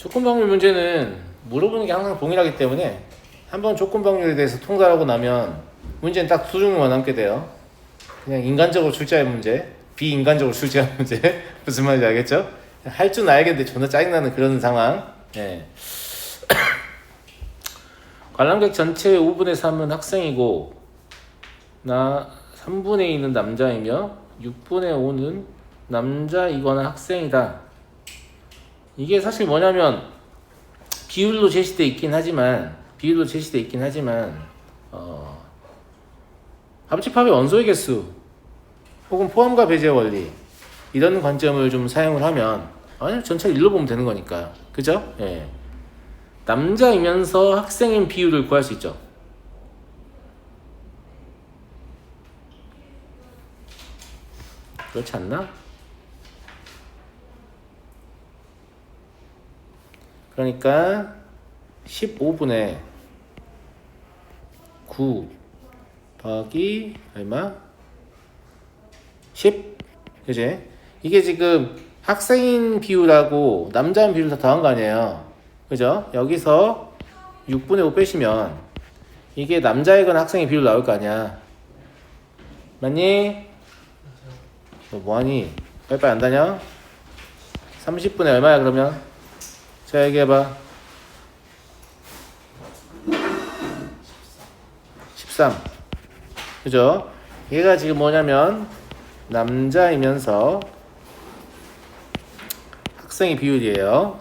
조건 방률 문제는 물어보는 게 항상 동일하기 때문에 한번 조건 방률에 대해서 통달하고 나면 문제는 딱 두 종류만 남게 돼요. 그냥 인간적으로 출제할 문제, 비인간적으로 출제할 문제. 무슨 말인지 알겠죠? 할 줄 알겠는데 존나 짜증나는 그런 상황. 예. 관람객 전체의 5분의 3은 학생이고 나 3분의 2는 남자이며 6분의 5는 남자이거나 학생이다. 이게 사실 뭐냐면 비율로 제시되어 있긴 하지만 합집합의 원소의 개수 혹은 포함과 배제의 원리 이런 관점을 좀 사용을 하면 아니 전체를 일로 보면 되는 거니까 그죠? 예. 남자이면서 학생인 비율을 구할 수 있죠. 그렇지 않나? 그러니까 15분의 9 더하기 얼마? 10? 그지? 이게 지금 학생인 비율하고 남자인 비율을 다 더한 거 아니에요. 그죠? 여기서 6분의 5 빼시면 이게 남자이거나 학생의 비율 나올 거 아니야. 맞니? 너 뭐하니? 빨리빨리 안 다녀? 30분의 얼마야 그러면? 자 얘기해봐. 13. 그죠? 얘가 지금 뭐냐면 남자이면서 학생의 비율이에요.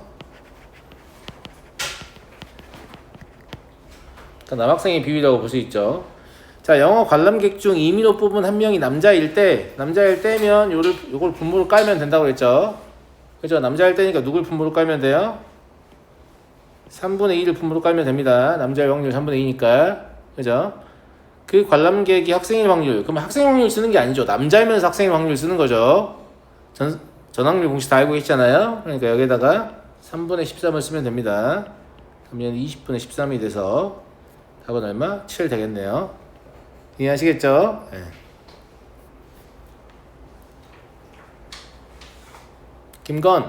남학생의 비율이라고 볼 수 있죠. 자, 영어 관람객 중 임의로 뽑은 한 명이 남자일 때면 요걸 분모로 깔면 된다고 했죠. 그죠? 남자일 때니까 누굴 분모로 깔면 돼요? 3분의 2를 분모로 깔면 됩니다. 남자의 확률 3분의 2니까. 그죠? 그 관람객이 학생일 확률. 그럼 학생 확률 쓰는 게 아니죠. 남자이면서 학생일 확률 쓰는 거죠. 전확률 공식 다 알고 있잖아요. 그러니까 여기다가 3분의 13을 쓰면 됩니다. 그러면 20분의 13이 돼서 답은 얼마? 7 되겠네요. 이해하시겠죠? 네. 김건.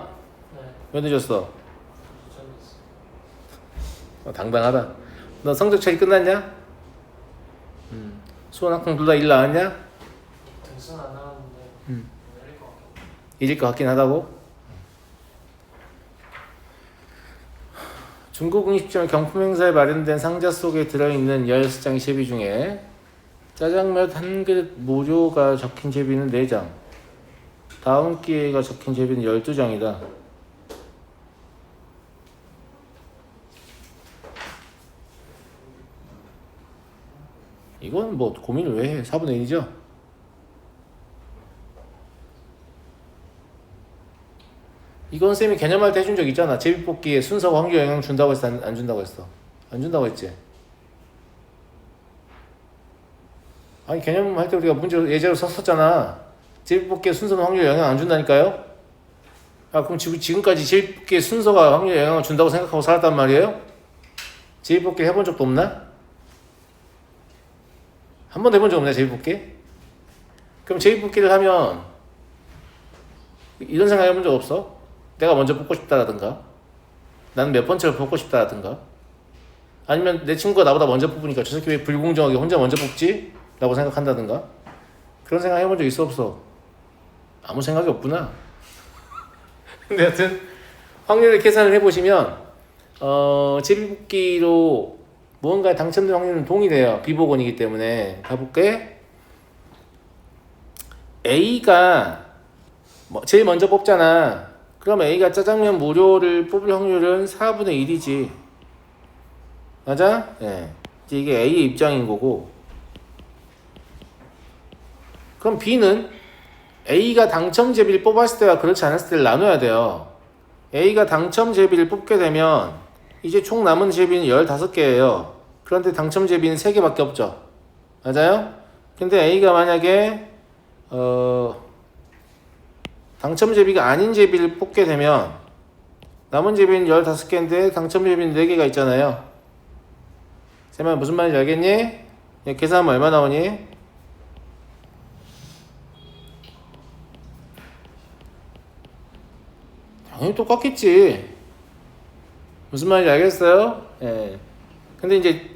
네. 왜 늦었어? 당당하다. 너 성적 처리 끝났냐? 수원 학생 둘 다 일 나왔냐? 등수는 안 나왔는데 열릴 것 같긴 해. 잊을 것 같긴 하다고? 중국 음식점 경품 행사에 마련된 상자 속에 들어있는 16장의 제비 중에 짜장면 한 그릇 무료가 적힌 제비는 4장, 다음 기회가 적힌 제비는 12장이다. 이건 뭐 고민을 왜 해? 4분의 1이죠? 이건 쌤이 개념할 때 해준 적 있잖아. 제비뽑기에 순서가 확률 영향 준다고 했어? 안 준다고 했어? 안 준다고 했지? 아니 개념할 때 우리가 문제 예제로 썼었잖아. 제비뽑기의 순서는 확률 영향 안 준다니까요? 아 그럼 지금까지 제비뽑기의 순서가 확률 영향을 준다고 생각하고 살았단 말이에요? 제비뽑기 해본 적도 없나? 한 번도 해본 적 없네 제비뽑기? 그럼 제비뽑기를 하면 이런 생각 해본 적 없어? 내가 먼저 뽑고 싶다라든가 나는 몇 번째를 뽑고 싶다라든가 아니면 내 친구가 나보다 먼저 뽑으니까 저 새끼 왜 불공정하게 혼자 먼저 뽑지? 라고 생각한다든가 그런 생각 해본 적 있어 없어? 아무 생각이 없구나. 근데 여튼 확률을 계산을 해보시면 제비뽑기로 무언가에 당첨된 확률은 동일해요. 비보건이기 때문에. 가볼게. A가 제일 먼저 뽑잖아. 그럼 A가 짜장면 무료를 뽑을 확률은 4분의 1이지. 맞아? 예. 이제 이게 A의 입장인 거고. 그럼 B는 A가 당첨 제비를 뽑았을 때와 그렇지 않았을 때를 나눠야 돼요. A가 당첨 제비를 뽑게 되면 이제 총 남은 제비는 15개예요. 그런데 당첨 제비는 3개밖에 없죠. 맞아요? 근데 A가 만약에 당첨 제비가 아닌 제비를 뽑게 되면 남은 제비는 15개인데 당첨 제비는 4개가 있잖아요. 쌤아 무슨 말인지 알겠니? 계산하면 얼마 나오니? 당연히 똑같겠지. 무슨 말인지 알겠어요? 예. 근데 이제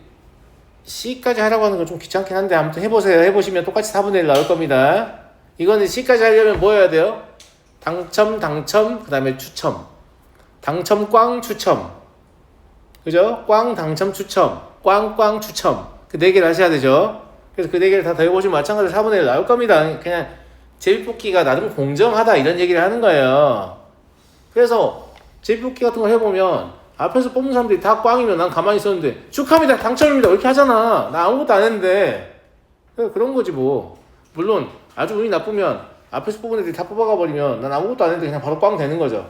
C까지 하라고 하는 건 좀 귀찮긴 한데 아무튼 해보세요. 해보시면 똑같이 4분의 1 나올 겁니다. 이거는 C까지 하려면 뭐 해야 돼요? 당첨, 그 다음에 추첨. 당첨, 꽝, 추첨. 그죠? 꽝, 당첨, 추첨. 꽝, 추첨. 그 4개를 하셔야 되죠. 그래서 그 4개를 다 더해보시면 마찬가지로 4분의 1 나올 겁니다. 그냥 제비뽑기가 나름 공정하다 이런 얘기를 하는 거예요. 그래서 제비뽑기 같은 걸 해보면 앞에서 뽑는 사람들이 다 꽝이면 난 가만히 있었는데 축하합니다 당첨입니다 이렇게 하잖아. 나 아무것도 안 했는데. 그런 거지 뭐. 물론 아주 운이 나쁘면 앞에서 뽑은 애들이 다 뽑아가 버리면 난 아무것도 안 했는데 그냥 바로 꽝 되는 거죠.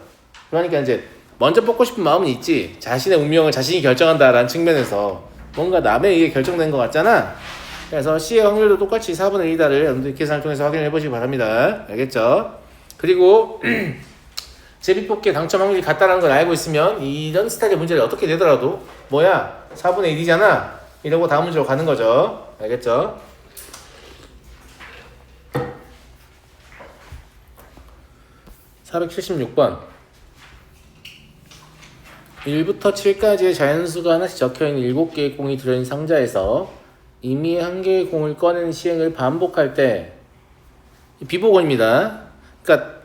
그러니까 이제 먼저 뽑고 싶은 마음은 있지. 자신의 운명을 자신이 결정한다라는 측면에서 뭔가 남에 의해 결정된 것 같잖아. 그래서 C의 확률도 똑같이 4분의 1이다를 여러분들 계산을 통해서 확인해 보시기 바랍니다. 알겠죠? 그리고 제비뽑기에 당첨 확률이 같다는 걸 알고 있으면 이런 스타일의 문제를 어떻게 내더라도 뭐야 4분의 1이잖아 이러고 다음 문제로 가는 거죠. 알겠죠? (476번) 1부터 7까지의 자연수가 하나씩 적혀있는 7개의 공이 들어있는 상자에서 이미 한 개의 공을 꺼내는 시행을 반복할 때 비복원입니다. 그러니까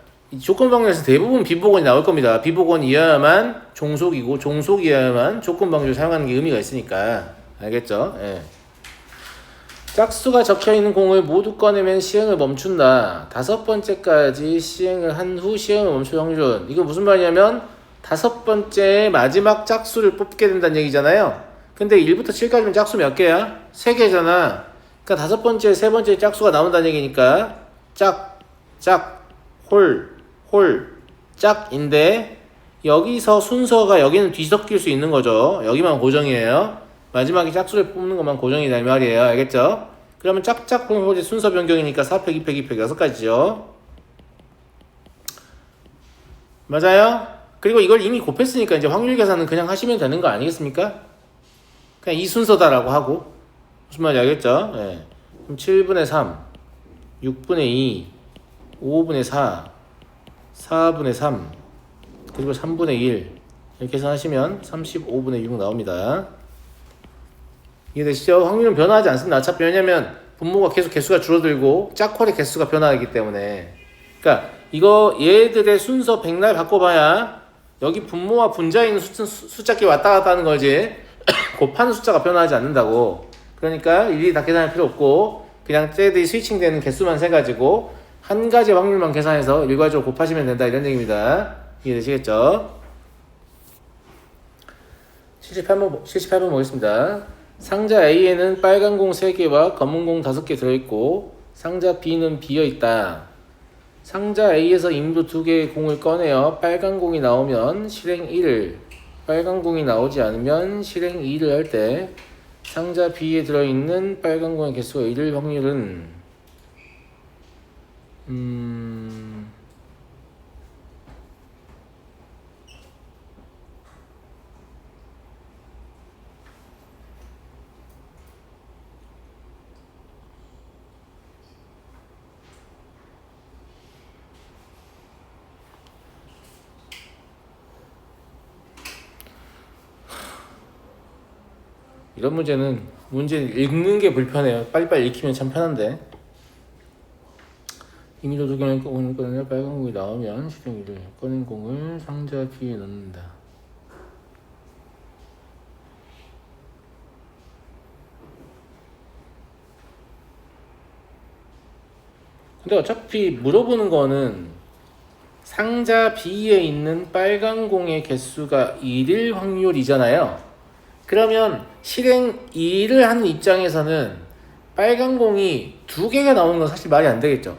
조건방정에서 대부분 비복원이 나올 겁니다. 비복원이어야만 종속이고 종속이어야만 조건방정을 사용하는 게 의미가 있으니까. 알겠죠? 예. 짝수가 적혀있는 공을 모두 꺼내면 시행을 멈춘다. 5번째까지 시행을 한 후 시행을 멈출 확률은, 이거 무슨 말이냐면 5번째 마지막 짝수를 뽑게 된다는 얘기잖아요. 근데 1부터 7까지면 짝수 몇 개야? 3개잖아. 그러니까 5번째, 3번째 짝수가 나온다는 얘기니까 짝, 홀, 짝인데 여기서 순서가 여기는 뒤섞일 수 있는 거죠. 여기만 고정이에요. 마지막에 짝수를 뽑는 것만 고정이다 이 말이에요. 알겠죠? 그러면 짝짝 홀 순서 변경이니까 4팩, 2팩, 2팩 6가지죠. 맞아요? 그리고 이걸 이미 곱했으니까 이제 확률 계산은 그냥 하시면 되는 거 아니겠습니까? 그냥 이 순서다라고 하고. 무슨 말인지 알겠죠? 네. 그럼 7분의 3, 6분의 2, 5분의 4, 4분의 3, 그리고 3분의 1 이렇게 계산하시면 35분의 6 나옵니다. 이해되시죠? 확률은 변화하지 않습니다. 어차피 왜냐면 분모가 계속 개수가 줄어들고 짝홀의 개수가 변화하기 때문에. 그러니까 이거 얘들의 순서 백날 바꿔봐야 여기 분모와 분자에 있는 숫자끼리 왔다 갔다 하는 거지 곱하는 숫자가 변화하지 않는다고. 그러니까 일일이 다 계산할 필요 없고 그냥 쟤들이 스위칭되는 개수만 세가지고 한 가지 확률만 계산해서 일괄적으로 곱하시면 된다 이런 얘기입니다. 이해되시겠죠? 78번 보겠습니다. 상자 A에는 빨간 공 3개와 검은 공 5개 들어있고 상자 B는 비어있다. 상자 A에서 임도 2개의 공을 꺼내어 빨간 공이 나오면 실행 1을, 빨간 공이 나오지 않으면 실행 2를 할 때 상자 B에 들어있는 빨간 공의 개수가 1일 확률은 이런 문제는 읽는 게 불편해요. 빨리빨리 읽히면 참 편한데. 임의로 2개를 공을 꺼내려 빨간 공이 나오면 실행 1을, 꺼낸 공을 상자 B에 넣는다. 근데 어차피 물어보는 거는 상자 B에 있는 빨간 공의 개수가 1일 확률이잖아요. 그러면 실행 2를 하는 입장에서는 빨간 공이 2개가 나오는 건 사실 말이 안 되겠죠.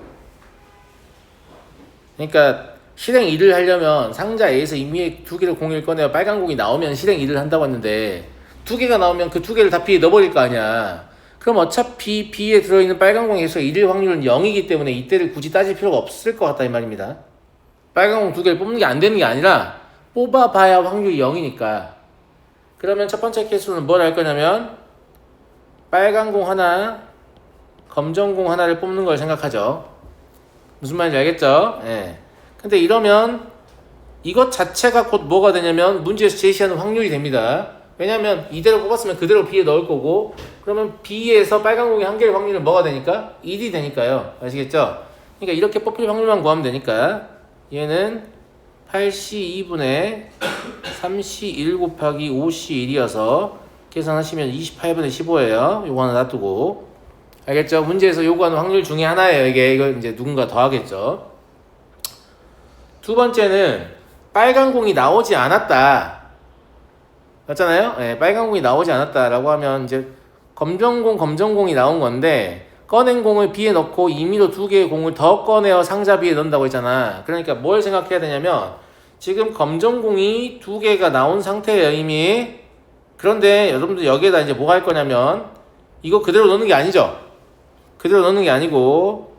그러니까 실행 2를 하려면 상자 A에서 이미 2개를 공을 꺼내어 빨간 공이 나오면 실행 2를 한다고 했는데 2개가 나오면 그 2개를 다 B에 넣어버릴 거 아니야. 그럼 어차피 B에 들어있는 빨간 공에서 1일 확률은 0이기 때문에 이때를 굳이 따질 필요가 없을 것 같다 이 말입니다. 빨간 공 2개를 뽑는 게 안 되는 게 아니라 뽑아봐야 확률이 0이니까. 그러면 첫 번째 케이스는 뭘 할 거냐면 빨간 공 하나, 검정 공 하나를 뽑는 걸 생각하죠. 무슨 말인지 알겠죠? 예. 근데 이러면 이것 자체가 곧 뭐가 되냐면 문제에서 제시하는 확률이 됩니다. 왜냐면 이대로 뽑았으면 그대로 B에 넣을 거고 그러면 B에서 빨간 공이 한 개의 확률은 뭐가 되니까? 1이 되니까요. 아시겠죠? 그러니까 이렇게 뽑힐 확률만 구하면 되니까 얘는 8C2분의 3C1 곱하기 5C1이어서 계산하시면 28분의 15예요. 요거 하나 놔두고 알겠죠? 문제에서 요구하는 확률 중에 하나예요. 이걸 이제 누군가 더하겠죠. 두 번째는 빨간 공이 나오지 않았다. 맞잖아요? 네, 빨간 공이 나오지 않았다라고 하면 이제 검정공이 나온 건데 꺼낸 공을 B에 넣고 임의로 두 개의 공을 더 꺼내어 상자 B에 넣는다고 했잖아. 그러니까 뭘 생각해야 되냐면 지금 검정공이 두 개가 나온 상태예요, 이미. 그런데 여러분들 여기에다 이제 뭐 할 거냐면 이거 그대로 넣는 게 아니죠. 그대로 넣는 게 아니고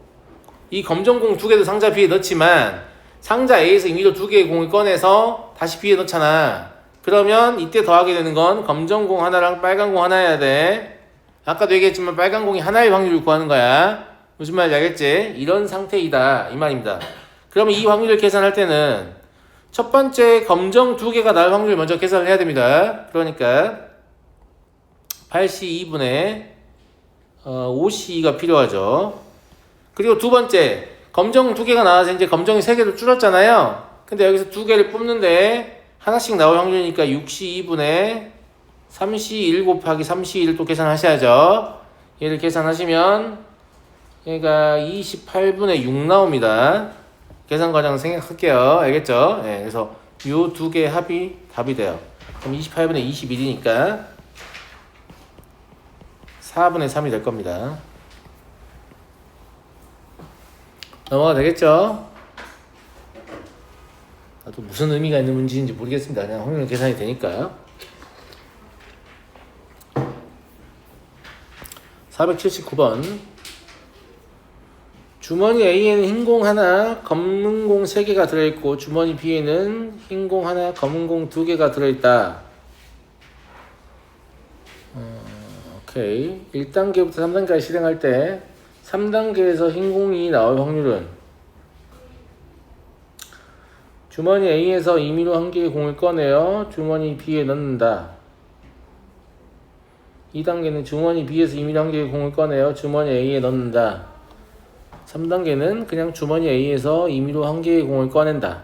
이 검정공 두 개도 상자 B에 넣지만 상자 A에서 임의로 두 개의 공을 꺼내서 다시 B에 넣잖아. 그러면 이때 더하게 되는 건 검정공 하나랑 빨간공 하나여야 돼. 아까도 얘기했지만 빨간공이 하나의 확률을 구하는 거야. 무슨 말인지 알겠지? 이런 상태이다 이 말입니다. 그러면 이 확률을 계산할 때는 첫 번째 검정 두 개가 나올 확률을 먼저 계산을 해야 됩니다. 그러니까 8C2분의 5C2가 필요하죠. 그리고 두 번째 검정 두 개가 나와서 이제 검정이 세 개로 줄었잖아요. 근데 여기서 두 개를 뽑는데 하나씩 나올 확률이니까 6C2분의 3C1 곱하기 3C1 또 계산하셔야죠. 얘를 계산하시면 얘가 28분의 6 나옵니다. 계산 과정 생각할게요. 알겠죠? 네, 그래서 요 두 개의 합이 답이 돼요. 그럼 28분의 21이니까 4분의 3이 될 겁니다. 넘어가 되겠죠? 나도 무슨 의미가 있는 문제인지 모르겠습니다. 그냥 확률 계산이 되니까. 479번 주머니 A에는 흰 공 하나, 검은 공 3개가 들어있고 주머니 B에는 흰 공 하나, 검은 공 2개가 들어있다. 오케이. 1단계부터 3단계까지 실행할 때 3단계에서 흰 공이 나올 확률은 주머니 A에서 임의로 한 개의 공을 꺼내어 주머니 B에 넣는다. 2단계는 주머니 B에서 임의로 한 개의 공을 꺼내어 주머니 A에 넣는다. 3단계는 그냥 주머니 A에서 임의로 한 개의 공을 꺼낸다.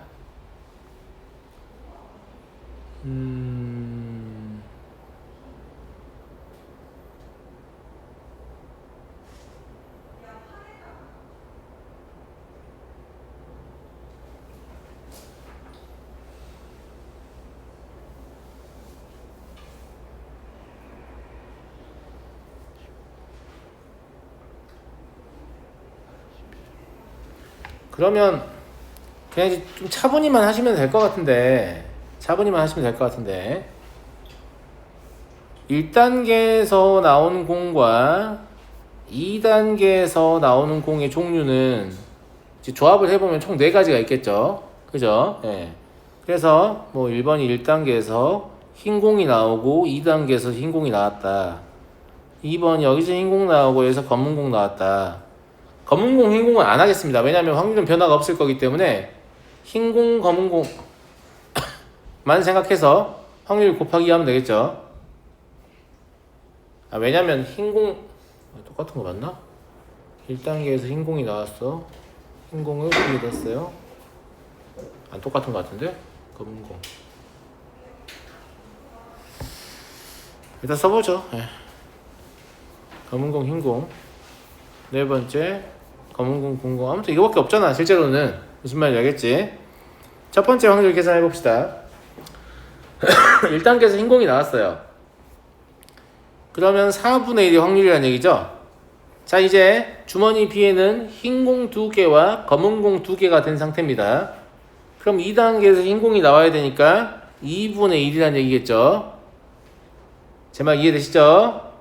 그러면 그냥 이제 좀 차분히만 하시면 될 것 같은데 1단계에서 나오는 공과 2단계에서 나오는 공의 종류는 이제 조합을 해보면 총 4가지가 있겠죠. 그죠? 예. 그래서 뭐 1번이 1단계에서 흰 공이 나오고 2단계에서 흰 공이 나왔다. 2번 여기서 흰 공 나오고 여기서 검은 공 나왔다. 검은 공, 흰 공은 안 하겠습니다. 왜냐하면 확률은 변화가 없을 거기 때문에 흰 공, 검은 공만 생각해서 확률 곱하기 하면 되겠죠. 왜냐면 흰 공 똑같은 거 맞나? 1단계에서 흰 공이 나왔어. 흰 공을 B에 넣었어요. 안 똑같은 거 같은데? 검은 공 일단 써보죠. 예. 검은 공, 흰 공. 네 번째 검은 공, 흰 공. 아무튼 이거밖에 없잖아. 실제로는 무슨 말인지 알겠지? 첫 번째 확률 계산해 봅시다. 1단계에서 흰 공이 나왔어요. 그러면 4분의 1이 확률이라는 얘기죠. 자, 이제 주머니 B에는 흰 공 2개와 검은 공 2개가 된 상태입니다. 그럼 2단계에서 흰 공이 나와야 되니까 2분의 1이라는 얘기겠죠. 제 말 이해되시죠?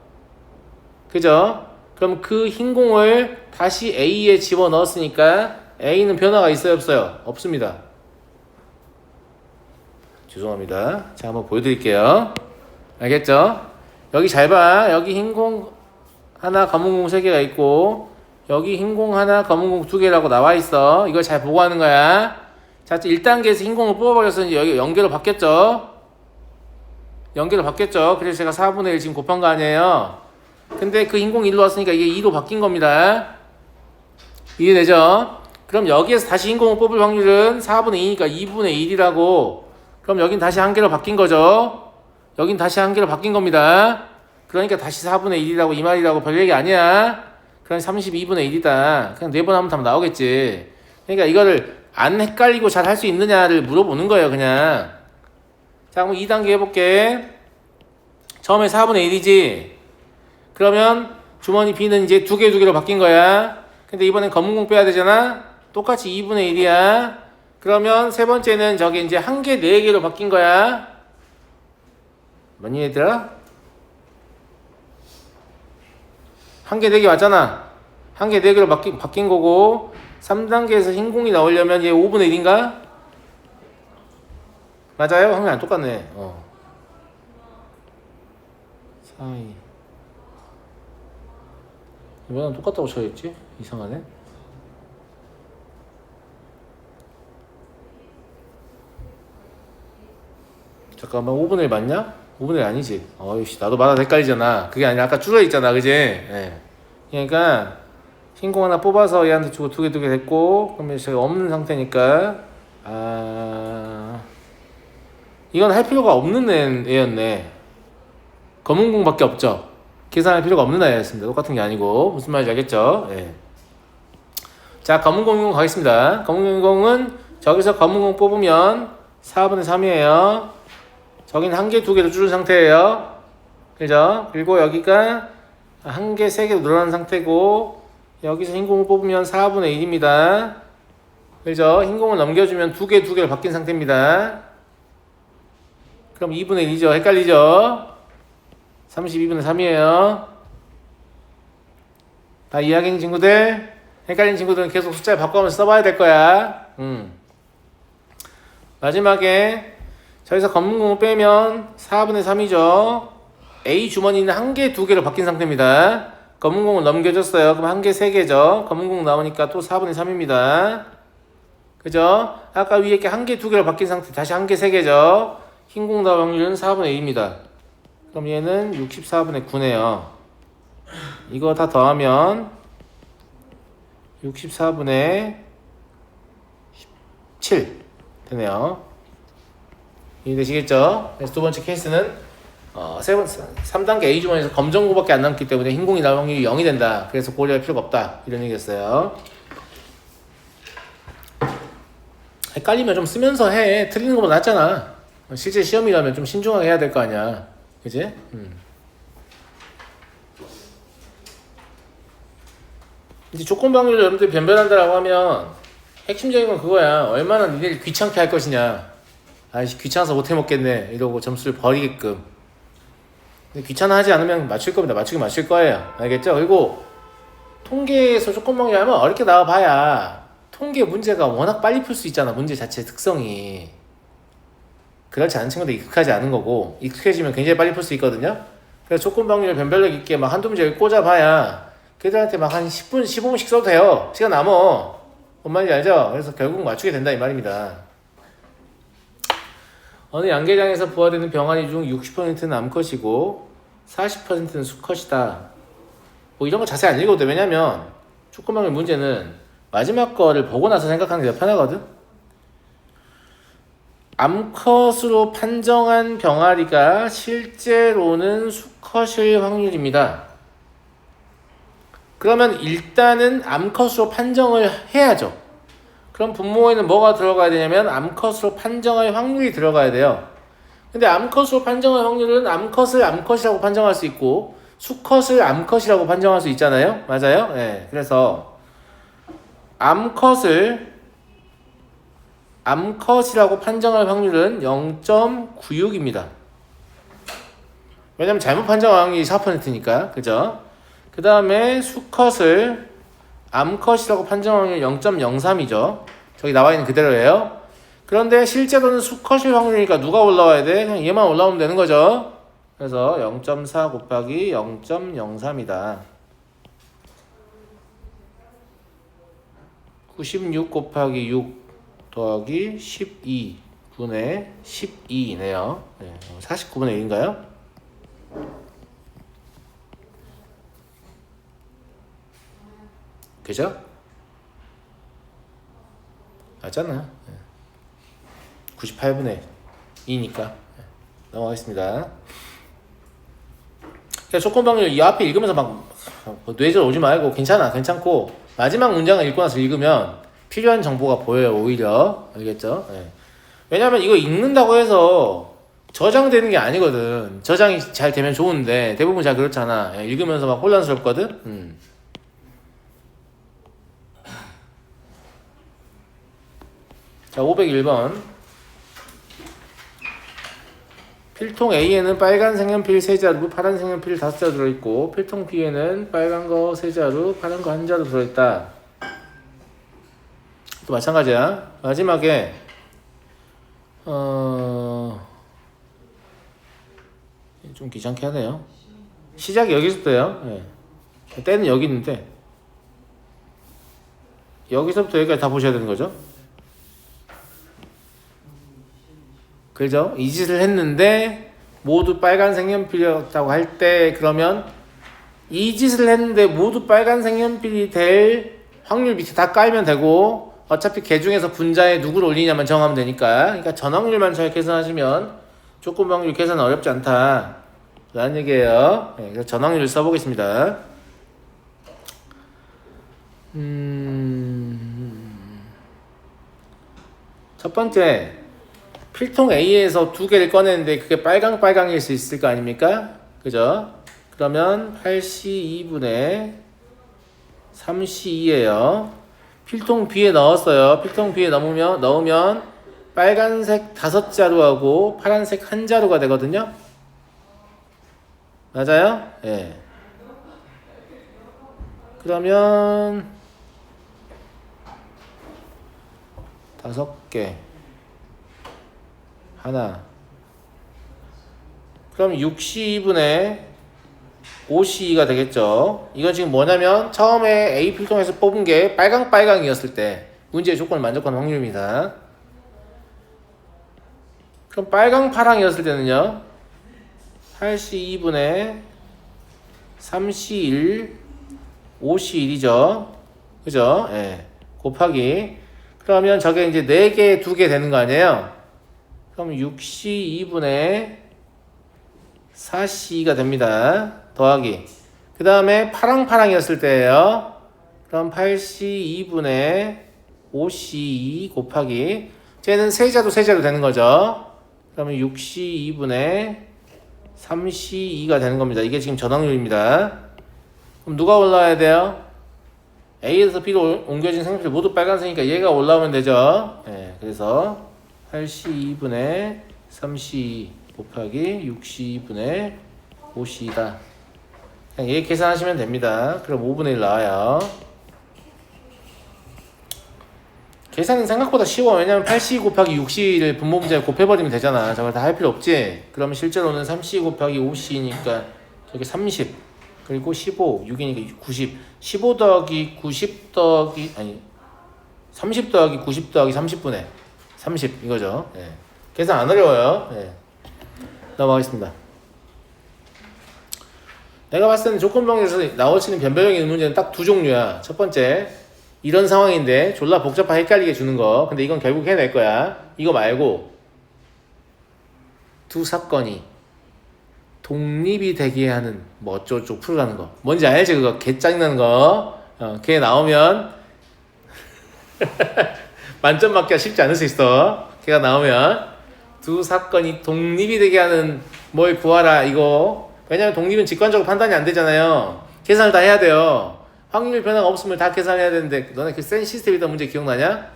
그죠? 그럼 그 흰 공을 다시 A에 집어넣었으니까 A는 변화가 있어요, 없어요? 없습니다. 죄송합니다. 자, 한번 보여드릴게요. 알겠죠? 여기 잘 봐. 여기 흰 공 하나, 검은 공 3개가 있고 여기 흰 공 하나, 검은 공 2개라고 나와 있어. 이걸 잘 보고 하는 거야. 자, 1단계에서 흰 공을 뽑아버려서 이제 여기 연계로 바뀌었죠. 연계로 바뀌었죠. 그래서 제가 4분의 1 지금 곱한 거 아니에요. 근데 그 흰 공이 일로 왔으니까 이게 2로 바뀐 겁니다. 이해되죠? 그럼 여기에서 다시 흰 공을 뽑을 확률은 4분의 2니까 2분의 1이라고. 그럼 여긴 다시 한 개로 바뀐 거죠. 여긴 다시 한 개로 바뀐 겁니다. 그러니까 다시 4분의 1이라고 이 말이라고 별 얘기 아니야. 그럼 32분의 1이다. 그냥 4번 하면 답 나오겠지. 그러니까 이거를 안 헷갈리고 잘 할 수 있느냐를 물어보는 거예요, 그냥. 자, 그럼 2단계 해볼게. 처음에 4분의 1이지. 그러면 주머니 B는 이제 두 개로 바뀐 거야. 근데 이번엔 검은 공 빼야 되잖아. 똑같이 2분의 1이야. 그러면 세 번째는 저기 이제 한 개, 4개로 바뀐 거야. 뭐니 얘들아? 한 개, 4개 맞잖아. 한 개, 4개로 바뀐 거고, 3단계에서 흰 공이 나오려면 얘 5분의 1인가? 맞아요? 확률 안 똑같네. 4, 2. 이번엔 똑같다고 쳐야겠지? 이상하네. 잠깐만, 5분의 1 맞냐? 5분의 1 아니지? 어이씨, 나도 말하다 헷갈리잖아. 그게 아니라 아까 줄어있잖아, 그지? 예. 그러니까 흰 공 하나 뽑아서 얘한테 주고 두 개 됐고, 그러면 제가 없는 상태니까 이건 할 필요가 없는 애였네. 검은 공밖에 없죠. 계산할 필요가 없는 애였습니다. 똑같은 게 아니고. 무슨 말인지 알겠죠? 예. 자, 검은 공용 가겠습니다. 검은 공은 저기서 검은 공 뽑으면 4분의 3이에요. 저기는 한 개, 2개로 줄은 상태예요. 그죠? 그리고 여기가 한 개, 3개로 늘어난 상태고, 여기서 흰 공을 뽑으면 4분의 1입니다. 그죠? 흰 공을 넘겨주면 2개로 바뀐 상태입니다. 그럼 2분의 1이죠. 헷갈리죠? 32분의 3이에요. 다 이해하겠니, 친구들? 헷갈린 친구들은 계속 숫자 바꿔가면서 써봐야 될 거야. 마지막에 저기서 검은 공을 빼면 4분의 3이죠. A 주머니는 한 개, 2개로 바뀐 상태입니다. 검은 공을 넘겨줬어요. 그럼 한 개, 3개죠. 검은 공 나오니까 또 4분의 3입니다. 그죠? 아까 위에 게 한 개, 2개로 바뀐 상태, 다시 한 개, 3개죠. 흰 공 나올 확률은 4분의 1입니다. 그럼 얘는 64분의 9네요. 이거 다 더하면 64분의 7 되네요. 이해되시겠죠? 그래서 두 번째 케이스는 3단계 A 주머니에서 검정고밖에 안 남기 때문에 흰공이 나올 확률이 0이 된다. 그래서 고려할 필요가 없다. 이런 얘기였어요. 헷갈리면 좀 쓰면서 해. 틀리는 것보다 낫잖아. 실제 시험이라면 좀 신중하게 해야 될 거 아니야. 그치? 이제 조건 방률을 여러분들이 변별한다라고 하면 핵심적인 건 그거야. 얼마나 니네를 귀찮게 할 것이냐. 아이씨, 귀찮아서 못 해먹겠네. 이러고 점수를 버리게끔. 근데 귀찮아하지 않으면 맞출 겁니다. 맞출 거예요. 알겠죠? 그리고 통계에서 조건 방률 하면 어렵게 나와봐야 통계 문제가 워낙 빨리 풀 수 있잖아. 문제 자체의 특성이. 그렇지 않은 친구들 익숙하지 않은 거고, 익숙해지면 굉장히 빨리 풀 수 있거든요. 그래서 조건 방률을 변별력 있게 막 한두 문제 꽂아봐야 걔들한테 막 한 10분, 15분씩 써도 돼요. 시간 남어. 뭔 말인지 알죠? 그래서 결국 맞추게 된다 이 말입니다. 어느 양계장에서 부화되는 병아리 중 60%는 암컷이고 40%는 수컷이다. 뭐 이런 거 자세히 안 읽어도 돼. 왜냐면 조건 방률 문제는 마지막 거를 보고 나서 생각하는 게 더 편하거든. 암컷으로 판정한 병아리가 실제로는 수컷일 확률입니다. 그러면 일단은 암컷으로 판정을 해야죠. 그럼 분모에는 뭐가 들어가야 되냐면 암컷으로 판정할 확률이 들어가야 돼요. 근데 암컷으로 판정할 확률은 암컷을 암컷이라고 판정할 수 있고 수컷을 암컷이라고 판정할 수 있잖아요. 맞아요? 네. 그래서 암컷이라고 판정할 확률은 0.96입니다. 왜냐면 잘못 판정할 확률이 4%니까. 그죠? 그 다음에 수컷을 암컷이라고 판정할 확률 0.03이죠. 저기 나와 있는 그대로예요. 그런데 실제로는 수컷일 확률이니까 누가 올라와야 돼? 그냥 얘만 올라오면 되는 거죠. 그래서 0.4 곱하기 0.03이다. 96 곱하기 6 더하기 12분의 12네요. 네, 49분의 1인가요? 그죠? 맞잖아. 98분의 2니까. 넘어가겠습니다. 조건 방률 이 앞에 읽으면서 막 뇌절 오지 말고 괜찮고 마지막 문장을 읽고 나서 읽으면 필요한 정보가 보여요. 오히려. 알겠죠? 네. 왜냐면 이거 읽는다고 해서 저장되는 게 아니거든. 저장이 잘 되면 좋은데 대부분 잘 그렇잖아. 읽으면서 막 혼란스럽거든. 자, 501번. 필통 A에는 빨간 색연필 3자루, 파란 색연필 5자루 들어있고, 필통 B에는 빨간 거 3자루, 파란 거 1자루 들어있다. 또 마찬가지야. 마지막에 좀 귀찮게 하네요. 시작이 여기서부터예요. 네. 때는 여기 있는데 여기서부터 여기까지 다 보셔야 되는 거죠. 그죠? 이 짓을 했는데 모두 빨간 색연필이었다고 할 때 그러면 이 짓을 했는데 모두 빨간 색연필이 될 확률 밑에 다 깔면 되고 어차피 개 중에서 분자에 누구를 올리냐만 정하면 되니까 그러니까 전확률만 잘 계산하시면 조건 확률 계산은 어렵지 않다 라는 얘기예요. 네, 그래서 전확률을 써보겠습니다. 첫 번째 필통 A에서 2개를 꺼냈는데 그게 빨강일 수 있을 거 아닙니까? 그죠? 그러면 8C2분의 3C2예요. 필통 B에 넣었어요. 필통 B에 넣으면 빨간색 5자루하고 파란색 1자루가 되거든요. 맞아요? 예. 네. 그러면 5개 하나. 그럼 6C2분의 5C2가 되겠죠. 이건 지금 뭐냐면 처음에 A 필통에서 뽑은 게 빨강이었을 때 문제의 조건을 만족한 확률입니다. 그럼 파랑이었을 때는요 8C2분의 3C1 5C1이죠. 그죠? 예. 곱하기 그러면 저게 이제 4개 2개 되는 거 아니에요? 그럼 6C2분의 4C가 됩니다. 더하기. 그 다음에 파랑이었을 때예요. 그럼 8C2분의 5C2 곱하기. 쟤는 세자도 되는 거죠. 그러면 6C2분의 3C2가 되는 겁니다. 이게 지금 전확률입니다. 그럼 누가 올라와야 돼요? A에서 B로 옮겨진 색연필 모두 빨간색이니까 얘가 올라오면 되죠. 네, 그래서 8C2분의 3C 곱하기 6C2분의 5C다. 그냥 얘 계산하시면 됩니다. 그럼 5분의 1 나와요. 계산은 생각보다 쉬워. 왜냐면 8C 곱하기 6C를 분모 문제에 곱해버리면 되잖아. 저걸 다 할 필요 없지. 그러면 실제로는 3C 곱하기 5C니까 저게 30 그리고 15 6이니까 90 15 더하기 90 더하기 아니 30 더하기 90 더하기 30분의 30 이거죠. 예. 계산 안 어려워요. 예. 넘어가겠습니다. 내가 봤을 때는 조건방에서 나올 수 있는 변별력의 문제는 딱 두 종류야. 첫 번째 이런 상황인데 졸라 복잡하게 헷갈리게 주는 거. 근데 이건 결국 해낼 거야. 이거 말고 두 사건이 독립이 되게 하는 뭐 어쩌고저쩌고 풀으라는 거. 뭔지 알지? 그거 개 짜증나는 거. 걔 나오면 만점 맞기가 쉽지 않을 수 있어. 걔가 나오면 두 사건이 독립이 되게 하는 뭘 구하라 이거. 왜냐면 독립은 직관적으로 판단이 안 되잖아요. 계산을 다 해야 돼요. 확률 변화가 없으면 다 계산해야 되는데 너네 그 센 시스템이다 문제 기억나냐?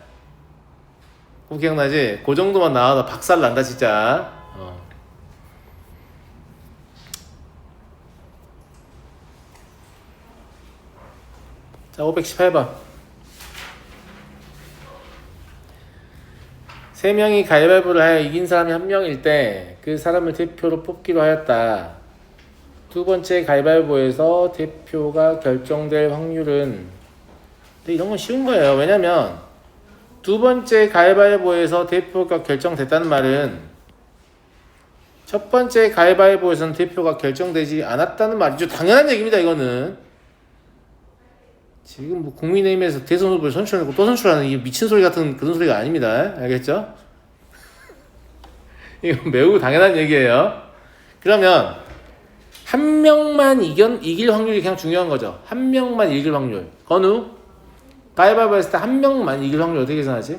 그거 기억나지? 그 정도만 나와도 박살 난다 진짜. 자 518번 3명이 가위바위보를 하여 이긴 사람이 1명일 때 그 사람을 대표로 뽑기로 하였다. 두 번째 가위바위보에서 대표가 결정될 확률은 근데 이런 건 쉬운 거예요. 왜냐면 두 번째 가위바위보에서 대표가 결정됐다는 말은 첫 번째 가위바위보에서는 대표가 결정되지 않았다는 말이죠. 당연한 얘기입니다. 이거는 지금 뭐 국민의힘에서 대선 후보를 선출하고 또 선출하는 이 미친 소리 같은 그런 소리가 아닙니다. 알겠죠? 이거 매우 당연한 얘기예요. 그러면 한 명만 이길 확률이 그냥 중요한 거죠. 한 명만 이길 확률. 건우 가위바위보 했을 때 한 명만 이길 확률 어떻게 계산하지?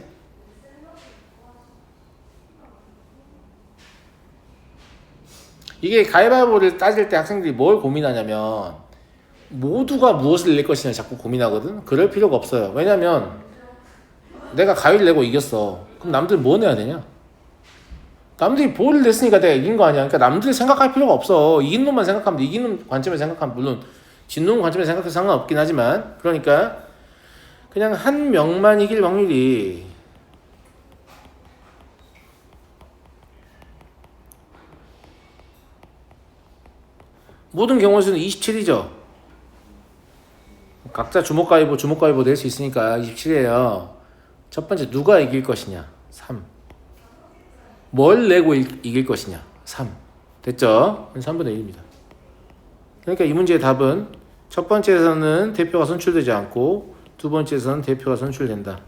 이게 가위바위보를 따질 때 학생들이 뭘 고민하냐면 모두가 무엇을 낼 것이냐 자꾸 고민하거든. 그럴 필요가 없어요. 왜냐면 내가 가위를 내고 이겼어. 그럼 남들은 뭐 내야 되냐? 남들이 볼을 냈으니까 내가 이긴 거 아니야. 그러니까 남들이 생각할 필요가 없어. 이긴 놈만 생각하면 돼. 이기는 관점에서 생각하면 물론 진 놈 관점에서 생각해도 상관없긴 하지만 그러니까 그냥 한 명만 이길 확률이 모든 경우의 수는 27이죠. 각자 주먹가위보 낼 수 있으니까 27이에요. 첫 번째 누가 이길 것이냐? 3. 뭘 내고 이길 것이냐? 3. 됐죠? 3분의 1입니다. 그러니까 이 문제의 답은 첫 번째에서는 대표가 선출되지 않고 두 번째에서는 대표가 선출된다.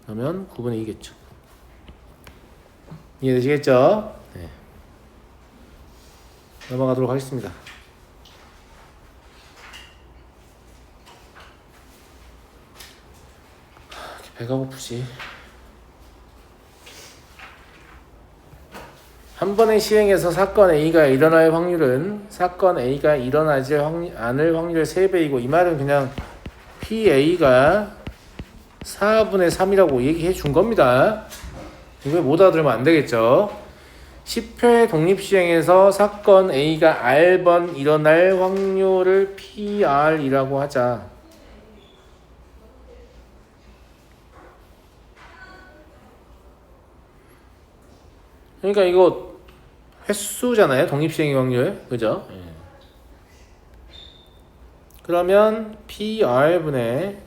그러면 9분의 2겠죠. 이해되시겠죠? 네. 넘어가도록 하겠습니다. 배가 고프지. 한 번의 시행에서 사건 A가 일어날 확률은 사건 A가 일어나지 않을 확률의 3배이고 이 말은 그냥 PA가 4분의 3이라고 얘기해 준 겁니다. 이거 못 알아들으면 안 되겠죠. 10회 독립시행에서 사건 A가 R번 일어날 확률을 PR이라고 하자. 그러니까 이거 횟수잖아요. 독립시행의 확률. 그죠? 예. 그러면 PR분의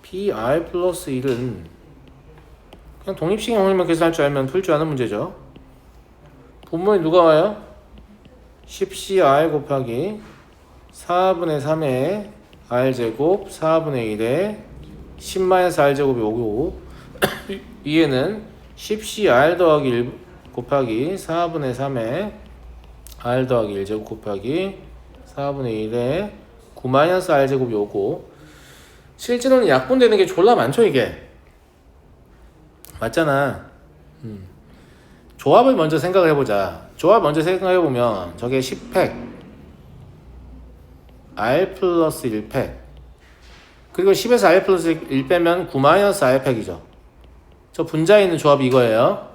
PR 플러스 1은 그냥 독립시행 확률만 계산할 줄 알면 풀 줄 아는 문제죠. 분모에 누가 와요? 10CR 곱하기 4분의 3의 R제곱 4분의 1에 10-R제곱이 오고 위에는 10CR 더하기 1 곱하기 4분의 3에 R 더하기 1제곱 곱하기 4분의 1에 9-R제곱이 오고 실제로는 약분되는 게 졸라 많죠 이게. 맞잖아. 조합을 먼저 생각을 해보자. 조합 먼저 생각해보면 저게 10팩 R 플러스 1팩 그리고 10에서 R 플러스 1 빼면 9-R팩이죠. 저 분자에 있는 조합이 이거예요.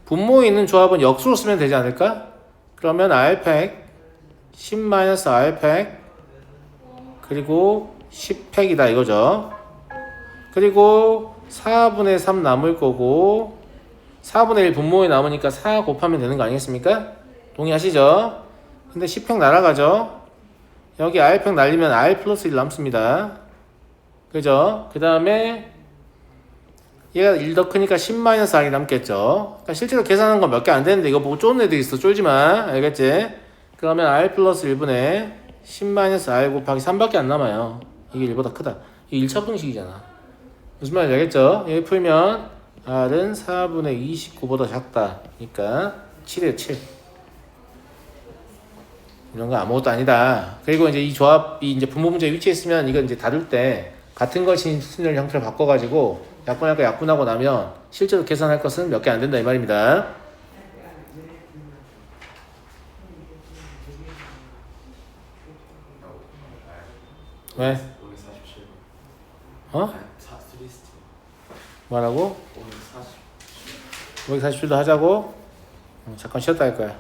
분모에 있는 조합은 역수로 쓰면 되지 않을까? 그러면 R팩 10-R팩 그리고 10팩이다 이거죠. 그리고 4분의 3 남을 거고 4분의 1 분모에 남으니까 4 곱하면 되는 거 아니겠습니까? 동의하시죠? 근데 10팩 날아가죠? 여기 R팩 날리면 R 플러스 1 남습니다. 그죠? 그 다음에 얘가 1 더 크니까 10-R이 남겠죠. 그러니까 실제로 계산한 건 몇 개 안 되는데 이거 보고 쫓는 애들 있어. 쫄지 마. 알겠지? 그러면 R 플러스 1분의 10-R 곱하기 3밖에 안 남아요. 이게 1보다 크다. 이게 1차 분식이잖아. 무슨 말인지 알겠죠? 여기 풀면 R은 4분의 29보다 작다. 그러니까 7이에요. 7. 이런 거 아무것도 아니다. 그리고 이제 이 조합이 이제 분모 문제 위치에 있으면 이거 이제 다룰 때 같은 것인 순열 형태를 바꿔가지고 약분할 거 약분하고 나면 실제로 계산할 것은 몇 개 안 된다 이 말입니다. 왜? 어? 뭐라고? 547도 하자고? 잠깐 쉬었다 할 거야.